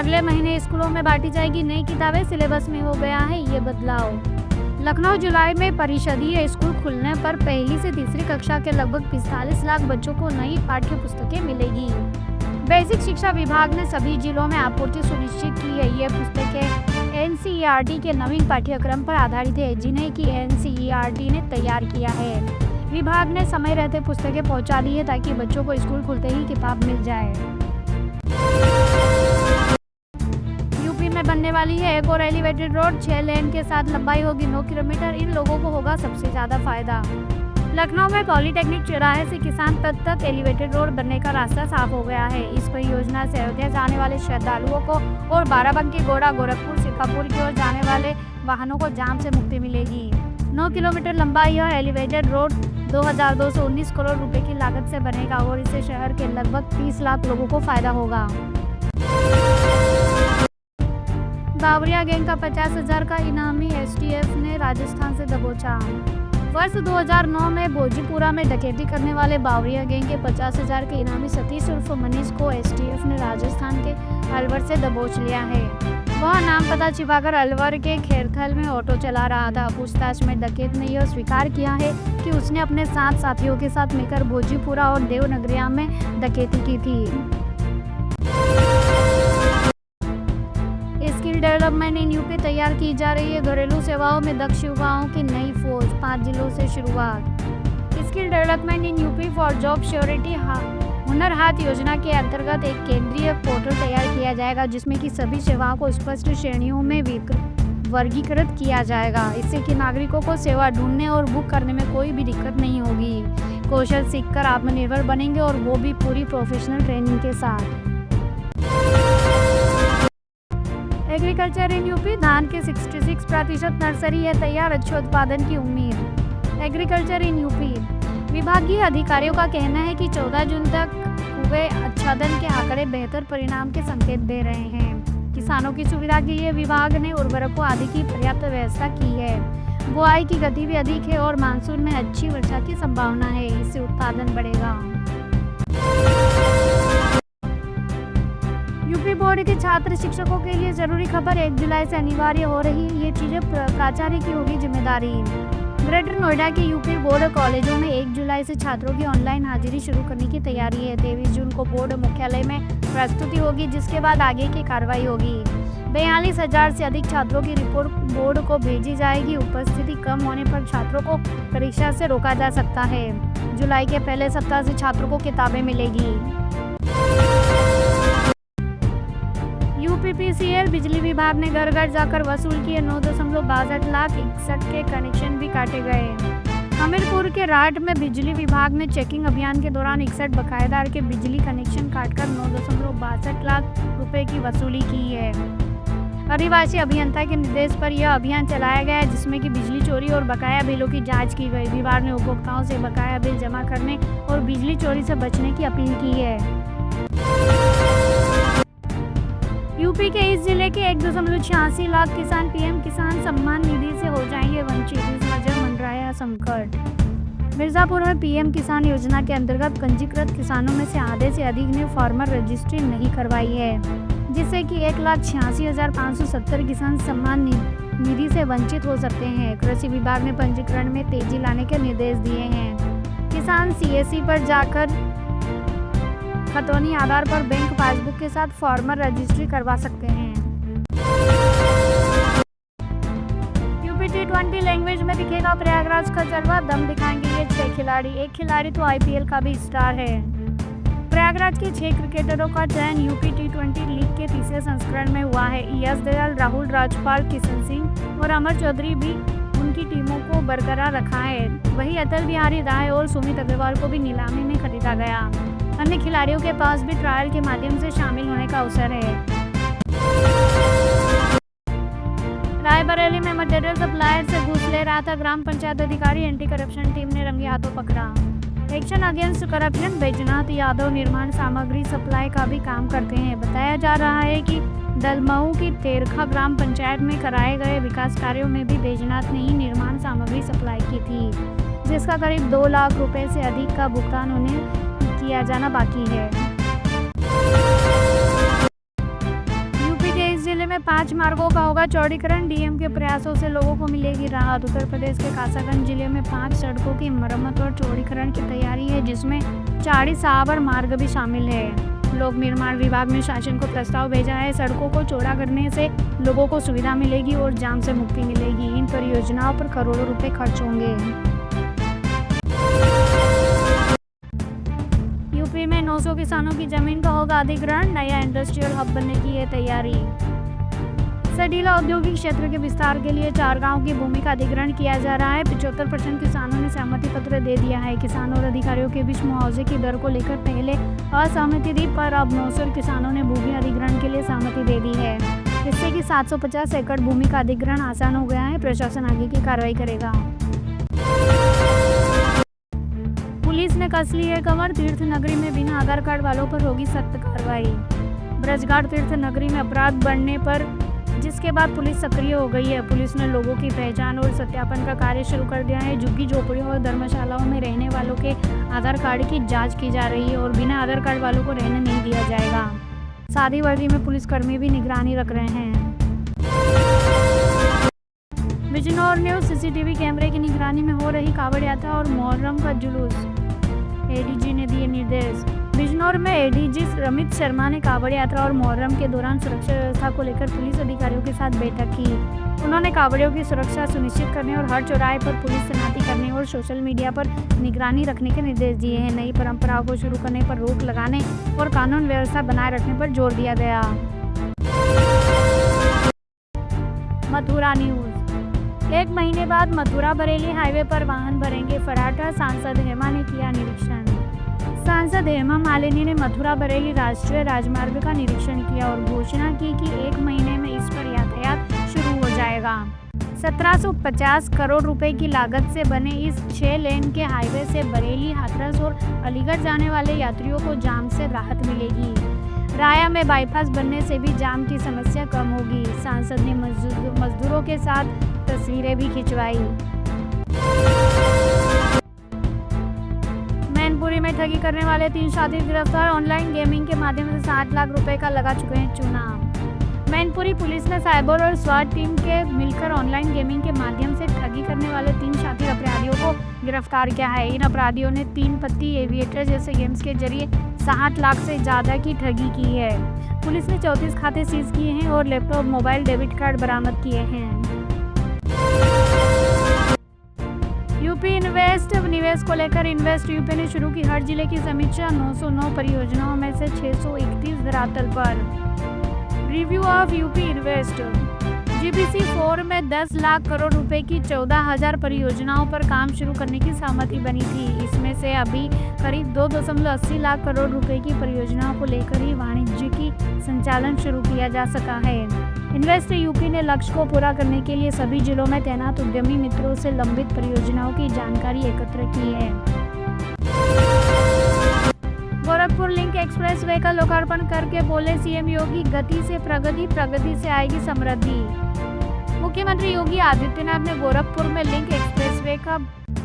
अगले महीने स्कूलों में बांटी जाएगी नई किताबें, सिलेबस में हो गया है ये बदलाव। लखनऊ जुलाई में परिषदीय स्कूल खुलने पर पहली से तीसरी कक्षा के लगभग 45 लाख बच्चों को नई पाठ्य पुस्तकें मिलेगी। बेसिक शिक्षा विभाग ने सभी जिलों में आपूर्ति सुनिश्चित की है। ये पुस्तकें एनसीईआरटी के नवीन पाठ्यक्रम पर आधारित है, जिन्हें कि एनसीईआरटी ने तैयार किया है। विभाग ने समय रहते पुस्तकें पहुंचा दी है ताकि बच्चों को स्कूल खुलते ही किताब मिल जाए। यूपी में बनने वाली है एक और एलिवेटेड रोड, 6 लेन के साथ लंबाई होगी 9 किलोमीटर। इन लोगों को होगा सबसे ज्यादा फायदा। लखनऊ में पॉलिटेक्निक चौराहे से किसान पथ तक एलिवेटेड रोड बनने का रास्ता साफ हो गया है। इस परियोजना से अयोध्या जाने वाले श्रद्धालुओं को और बाराबंकी, गोड़ा, गोरखपुर, सीतापुर की ओर जाने वाले वाहनों को जाम से मुक्ति मिलेगी। 9 किलोमीटर लंबा यह एलिवेटेड रोड 2219 करोड़ रुपए की लागत से बनेगा और इससे शहर के लगभग 30 लाख लोगों को फायदा होगा। बावरिया गैंग का 50,000 का इनामी एसटीएफ ने राजस्थान से दबोचा। वर्ष 2009 में भोजीपुरा में डकैती करने वाले बावरिया गैंग के 50,000 के इनामी सतीश उर्फ मनीष को एसटीएफ ने राजस्थान के अलवर से दबोच लिया है। वह नाम पता छिपाकर अलवर के खेरथल में ऑटो चला रहा था। पूछताछ में डकैत ने यह स्वीकार किया है कि उसने अपने 7 साथियों के साथ मिलकर भोजीपुरा और देवनगरिया में डकैती की थी। स्किल डेवलपमेंट इन यूपी तैयार की जा रही है। घरेलू सेवाओं में दक्ष युवाओं की नई फौज, 5 जिलों से शुरुआत। Skill development in UP for job surety हुनर हाथ योजना के अंतर्गत एक केंद्रीय पोर्टल तैयार किया जाएगा, जिसमें कि सभी सेवाओं को स्पष्ट श्रेणियों में वर्गीकृत किया जाएगा। इससे कि नागरिकों को सेवा ढूंढने और बुक करने में कोई भी दिक्कत नहीं होगी। कौशल सीखकर आत्मनिर्भर बनेंगे और वो भी पूरी प्रोफेशनल ट्रेनिंग के साथ। एग्रीकल्चर इन यूपी, धान के 66% नर्सरी है तैयार, अच्छे उत्पादन की उम्मीद। एग्रीकल्चर इन यूपी विभागीय अधिकारियों का कहना है कि 14 जून तक हुए आच्छादन के आंकड़े बेहतर परिणाम के संकेत दे रहे हैं। किसानों की सुविधा के लिए विभाग ने उर्वरकों आदि की पर्याप्त व्यवस्था की है। बुआई की गति भी अधिक है और मानसून में अच्छी वर्षा की संभावना है, इससे उत्पादन बढ़ेगा। यूपी बोर्ड के छात्र शिक्षकों के लिए जरूरी खबर, 1 जुलाई से अनिवार्य हो रही ये चीजें प्राचार्य की होगी जिम्मेदारी। ग्रेटर नोएडा के यूपी बोर्ड कॉलेजों में 1 जुलाई से छात्रों की ऑनलाइन हाजिरी शुरू करने की तैयारी है। 23 जून को बोर्ड मुख्यालय में प्रस्तुति होगी, जिसके बाद आगे की कार्रवाई होगी। 42,000 से अधिक छात्रों की रिपोर्ट बोर्ड को भेजी जाएगी। उपस्थिति कम होने पर छात्रों को परीक्षा से रोका जा सकता है। जुलाई के पहले सप्ताह से छात्रों को किताबें मिलेगी। यूपीपीसीएल बिजली विभाग ने घर घर जाकर वसूल किए 9.62 लाख 61 के कनेक्शन भी काटे गए। हमीरपुर के राट में बिजली विभाग ने चेकिंग अभियान के दौरान 61 बकायेदार के बिजली कनेक्शन काटकर 9.62 लाख रुपए की वसूली की है। आदिवासी अभियंता के निर्देश पर यह अभियान चलाया गया है, जिसमें कि बिजली चोरी और बकाया बिलों की जांच की गई। विभाग ने उपभोक्ताओं से बकाया बिल जमा करने और बिजली चोरी से बचने की अपील की है। यूपी के इस जिले के 1.86 लाख किसान पीएम किसान सम्मान निधि से हो जाएंगे वंचित, इस वजह मंडराया संकट। मिर्जापुर में पीएम किसान योजना के अंतर्गत पंजीकृत किसानों में से आधे से अधिक ने फार्मर रजिस्ट्री नहीं करवाई है, जिससे कि 1,86,570 किसान सम्मान निधि से वंचित हो सकते हैं। कृषि विभाग ने पंजीकरण में तेजी लाने के निर्देश दिए हैं। किसान सीएससी पर जाकर खतौनी आधार पर बैंक पासबुक के साथ फार्मर रजिस्ट्री करवा सकते हैं। यूपी T20 लैंग्वेज में दिखेगा प्रयागराज का जलवा, दम दिखाएंगे ये 6 खिलाड़ी। एक खिलाड़ी तो आईपीएल का भी स्टार है। प्रयागराज के 6 क्रिकेटरों का चयन यूपी T20 लीग के तीसरे संस्करण में हुआ है। यश दयाल, राहुल राजपाल, किशन सिंह और अमर चौधरी भी उनकी टीमों को बरकरार रखा है। वहीं अटल बिहारी राय और सुमित अग्रवाल को भी नीलामी में खरीदा गया। अन्य खिलाड़ियों के पास भी ट्रायल के माध्यम से शामिल होने का अवसर है। रायबरेली में मटेरियल सप्लायर से घूस ले रहा था ग्राम पंचायत अधिकारी, एंटी करप्शन टीम ने रंगे हाथों पकड़ा। Action against corruption Baijnath Yadav निर्माण सामग्री सप्लाई का भी काम करते हैं। बताया जा रहा है कि दलमऊ की तेरखा ग्राम पंचायत में कराए गए विकास कार्यों में भी बैजनाथ ने ही निर्माण सामग्री सप्लाई की थी, जिसका करीब 2 लाख रुपए से अधिक का भुगतान उन्हें किया जाना बाकी है। में 5 मार्गों का होगा चौड़ीकरण। डीएम के प्रयासों से लोगों को मिलेगी राहत। उत्तर प्रदेश के कासगंज जिले में 5 सड़कों की मरम्मत और चौड़ीकरण की तैयारी है, जिसमें चाड़ी साबर मार्ग भी शामिल है। लोक निर्माण विभाग ने शासन को प्रस्ताव भेजा है। सड़कों को चौड़ा करने से लोगों को सुविधा मिलेगी और जाम से मुक्ति मिलेगी। इन परियोजनाओं पर करोड़ों रुपए खर्च होंगे। यूपी में 900 किसानों की जमीन का होगा अधिग्रहण। नया इंडस्ट्रियल हब बनने की है तैयारी। सडीला औद्योगिक क्षेत्र के विस्तार के लिए 4 गांव की भूमि का अधिग्रहण किया जा रहा है। 75% किसानों ने सहमति पत्र दे दिया है। किसानों और अधिकारियों के बीच मुआवजे की दर को लेकर पहले असहमति थी, पर अब 900 किसानों ने भूमि अधिग्रहण के लिए सहमति दे दी है। इससे कि 750 एकड़ भूमि का अधिग्रहण आसान हो गया है। प्रशासन आगे की कार्रवाई करेगा। पुलिस ने कस ली है कमर। तीर्थ नगरी में बिना आधार कार्ड वालों पर होगी सख्त कार्रवाई। ब्रजघाट तीर्थ नगरी में अपराध बढ़ने पर जिसके बाद पुलिस सक्रिय हो गई है। पुलिस ने लोगों की पहचान और सत्यापन का कार्य शुरू कर दिया है। झुग्गी झोपड़ियों और धर्मशालाओं में रहने वालों के आधार कार्ड की जांच की जा रही है और बिना आधार कार्ड वालों को रहने नहीं दिया जाएगा। सादी वर्दी में पुलिसकर्मी भी निगरानी रख रहे हैं। बिजनौर न्यूज सीसीटीवी कैमरे की निगरानी में हो रही कावड़ यात्रा और मुहर्रम का जुलूस, एडीजी ने दिए निर्देश। बिजनौर में एडीजी रमित शर्मा ने कावड़ यात्रा और मुहर्रम के दौरान सुरक्षा व्यवस्था को लेकर पुलिस अधिकारियों के साथ बैठक की। उन्होंने कावड़ियों की सुरक्षा सुनिश्चित करने और हर चौराहे पर पुलिस तैनाती करने और सोशल मीडिया पर निगरानी रखने के निर्देश दिए हैं। नई परंपराओं को शुरू करने पर रोक लगाने और कानून व्यवस्था बनाए रखने पर जोर दिया गया। मथुरा न्यूज। 1 महीने बाद मथुरा बरेली हाईवे पर वाहन भरेंगे फराटा। सांसद हेमा ने किया निरीक्षण। सांसद हेमा मालिनी ने मथुरा बरेली राष्ट्रीय राजमार्ग का निरीक्षण किया और घोषणा की कि 1 महीने में इस पर यातायात शुरू हो जाएगा। 1750 करोड़ रुपए की लागत से बने इस 6 लेन के हाईवे से बरेली, हाथरस और अलीगढ़ जाने वाले यात्रियों को जाम से राहत मिलेगी। राया में बाईपास बनने से भी जाम की समस्या कम होगी। सांसद ने मजदूरों के साथ तस्वीरें भी खिंचवाई। मैनपुरी में ठगी करने वाले 3 शातिर गिरफ्तार। ऑनलाइन गेमिंग के माध्यम से 60 लाख रुपए का लगा चुके हैं चूना। मैनपुरी पुलिस ने साइबर और स्वाट टीम के मिलकर ऑनलाइन गेमिंग के माध्यम से ठगी करने वाले 3 शातिर अपराधियों को गिरफ्तार किया है। इन अपराधियों ने 3 पत्ती एविएटर जैसे गेम्स के जरिए 60 लाख से ज़्यादा की ठगी की है। पुलिस ने 34 खाते सीज किए हैं और लैपटॉप, मोबाइल, डेबिट कार्ड बरामद किए हैं। यूपी इन्वेस्ट निवेश को लेकर इन्वेस्ट यूपी ने शुरू की हर जिले की समीक्षा। 909 परियोजनाओं में से 631 धरातल पर। Review of UP invest. GPC 4 में 10 लाख करोड़ रुपए की 14,000 परियोजनाओं पर काम शुरू करने की सहमति बनी थी। इसमें से अभी करीब 2.80 लाख करोड़ रुपए की परियोजनाओं को लेकर ही वाणिज्यिकी संचालन शुरू किया जा सका है। इन्वेस्ट यूपी ने लक्ष्य को पूरा करने के लिए सभी जिलों में तैनात उद्यमी मित्रों से लंबित परियोजनाओं की जानकारी एकत्र की है। गोरखपुर लिंक एक्सप्रेस वे का लोकार्पण करके बोले सीएम योगी, गति से प्रगति, प्रगति से आएगी समृद्धि। मुख्यमंत्री योगी आदित्यनाथ ने गोरखपुर में लिंक एक्सप्रेस वे का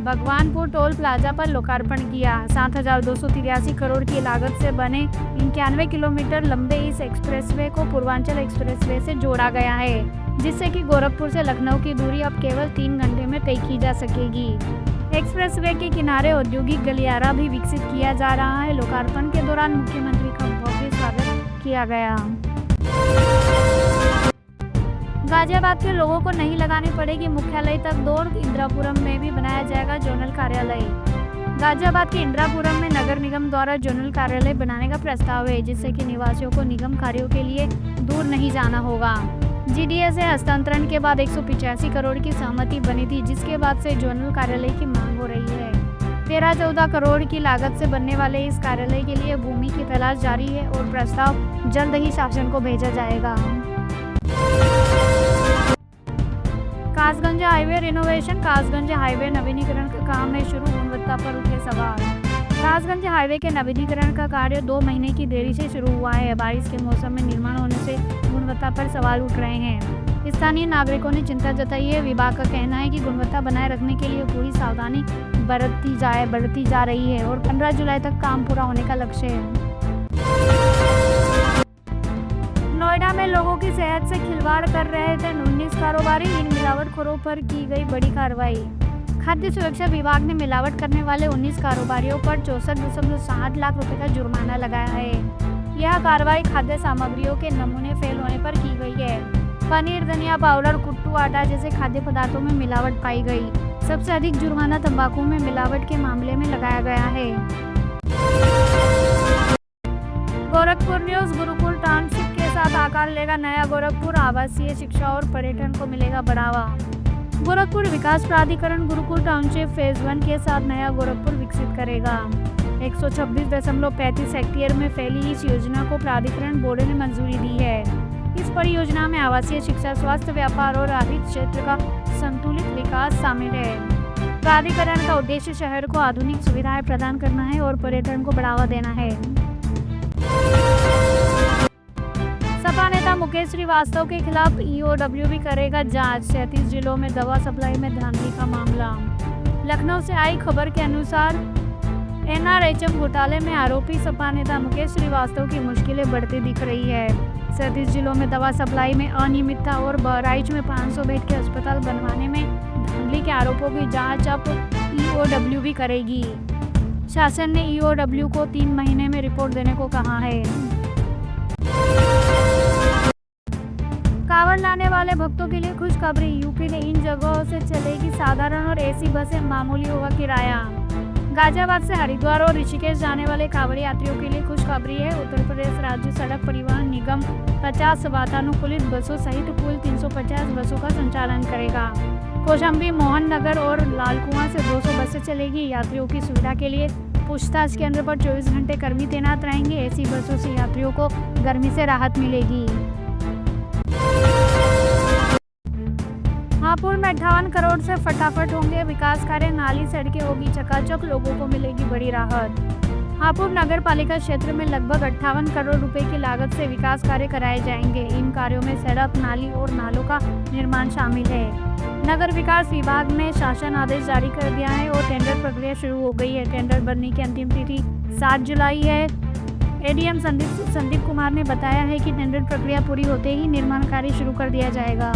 भगवानपुर टोल प्लाजा पर लोकार्पण किया। 7,283 करोड़ की लागत से बने 91 किलोमीटर लंबे इस एक्सप्रेसवे को पूर्वांचल एक्सप्रेसवे से जोड़ा गया है, जिससे कि गोरखपुर से लखनऊ की दूरी अब केवल 3 घंटे में तय की जा सकेगी। एक्सप्रेसवे के किनारे औद्योगिक गलियारा भी विकसित किया जा रहा है। लोकार्पण के दौरान मुख्यमंत्री का भव्य स्वागत किया गया। गाजियाबाद के लोगों को नहीं लगानी पड़ेगी मुख्यालय तक दौड़। इंदिरापुरम में भी बनाया जाएगा जोनल कार्यालय। गाजियाबाद के इंदिरापुरम में नगर निगम द्वारा जोनल कार्यालय बनाने का प्रस्ताव है, जिससे कि निवासियों को निगम कार्यों के लिए दूर नहीं जाना होगा। जीडीए से हस्तांतरण के बाद 185 करोड़ की सहमति बनी थी, जिसके बाद से जोनल कार्यालय की मांग हो रही है। 13-14 करोड़ की लागत से बनने वाले इस कार्यालय के लिए भूमि की तलाश जारी है और प्रस्ताव जल्द ही शासन को भेजा जाएगा। Kasganj highway renovation. Kasganj highway नवीनीकरण का काम है शुरू, गुणवत्ता पर उठे सवाल। कासगंज हाईवे के नवीनीकरण का कार्य 2 महीने की देरी से शुरू हुआ है। बारिश के मौसम में निर्माण होने से गुणवत्ता पर सवाल उठ रहे हैं। स्थानीय नागरिकों ने चिंता जताई है। विभाग का कहना है कि गुणवत्ता बनाए रखने के लिए पूरी सावधानी बरती जा रही है और 15 जुलाई तक काम पूरा होने का लक्ष्य है। नोएडा में लोगों की सेहत से खिलवाड़ कर रहे थे 19 कारोबारी, इन मिलावटखोरों पर की गई बड़ी कार्रवाई। खाद्य सुरक्षा विभाग ने मिलावट करने वाले 19 कारोबारियों पर 64.7 लाख रुपए का जुर्माना लगाया है। यह कार्रवाई खाद्य सामग्रियों के नमूने फेल होने पर की गई है। पनीर, धनिया पाउडर, कुट्टू आटा जैसे खाद्य पदार्थों में मिलावट पाई गई। सबसे अधिक जुर्माना तंबाकू में मिलावट के मामले में लगाया गया है। गोरखपुर न्यूज। गुरुकुल टाउनशिप के साथ आकार लेगा नया गोरखपुर, आवासीय शिक्षा और पर्यटन को मिलेगा बढ़ावा। गोरखपुर विकास प्राधिकरण गुरुकुल टाउनशिप फेज 1 के साथ नया गोरखपुर विकसित करेगा। 126.35 हेक्टेयर में फैली इस योजना को प्राधिकरण बोर्ड ने मंजूरी दी है। इस परियोजना में आवासीय शिक्षा, स्वास्थ्य, व्यापार और हरित क्षेत्र का संतुलित विकास शामिल है। प्राधिकरण का उद्देश्य शहर को आधुनिक सुविधाएं प्रदान करना है और पर्यटन को बढ़ावा देना है। सपा नेता मुकेश श्रीवास्तव के खिलाफ ईओडब्ल्यू भी करेगा जांच। 37 जिलों में दवा सप्लाई में धांधली का मामला। लखनऊ से आई खबर के अनुसार एनआरएचएम घोटाले में आरोपी सपा नेता मुकेश श्रीवास्तव की मुश्किलें बढ़ती दिख रही है। 37 जिलों में दवा सप्लाई में अनियमितता और बहराइच में 500 बेड के अस्पताल बनवाने में धांधली के आरोपों की जांच अब ईओडब्ल्यू भी करेगी। शासन ने ईओडब्ल्यू को 3 महीने में रिपोर्ट देने को कहा है। कांवड़ लाने वाले भक्तों के लिए खुशखबरी। यूपी में इन जगहों से चलेगी साधारण और एसी बसें, मामूली होगा किराया। गाजियाबाद से हरिद्वार और ऋषिकेश जाने वाले कांवड़ यात्रियों के लिए खुशखबरी है। उत्तर प्रदेश राज्य सड़क परिवहन निगम 50 वातानुकूलित बसों सहित कुल 350 बसों का संचालन करेगा। कौशाम्बी, मोहन नगर और लालकुआं से 200 बसें चलेगी। यात्रियों की सुविधा के लिए पूछताछ केंद्र पर 24 घंटे कर्मी तैनात रहेंगे। एसी बसों से यात्रियों को गर्मी से राहत मिलेगी। हापुड़ में 58 करोड़ से फटाफट होंगे विकास कार्य, नाली सड़कें होगी चकाचक, लोगों को मिलेगी बड़ी राहत। हापुड़ नगर पालिका क्षेत्र में लगभग 58 करोड़ रुपए की लागत से विकास कार्य कराए जाएंगे। इन कार्यों में सड़क, नाली और नालों का निर्माण शामिल है। नगर विकास विभाग ने शासन आदेश जारी कर दिया है और टेंडर प्रक्रिया शुरू हो गई है। टेंडर भरने की अंतिम तिथि 7 जुलाई है। एडीएम संदीप कुमार ने बताया है कि टेंडर प्रक्रिया पूरी होते ही निर्माण कार्य शुरू कर दिया जाएगा।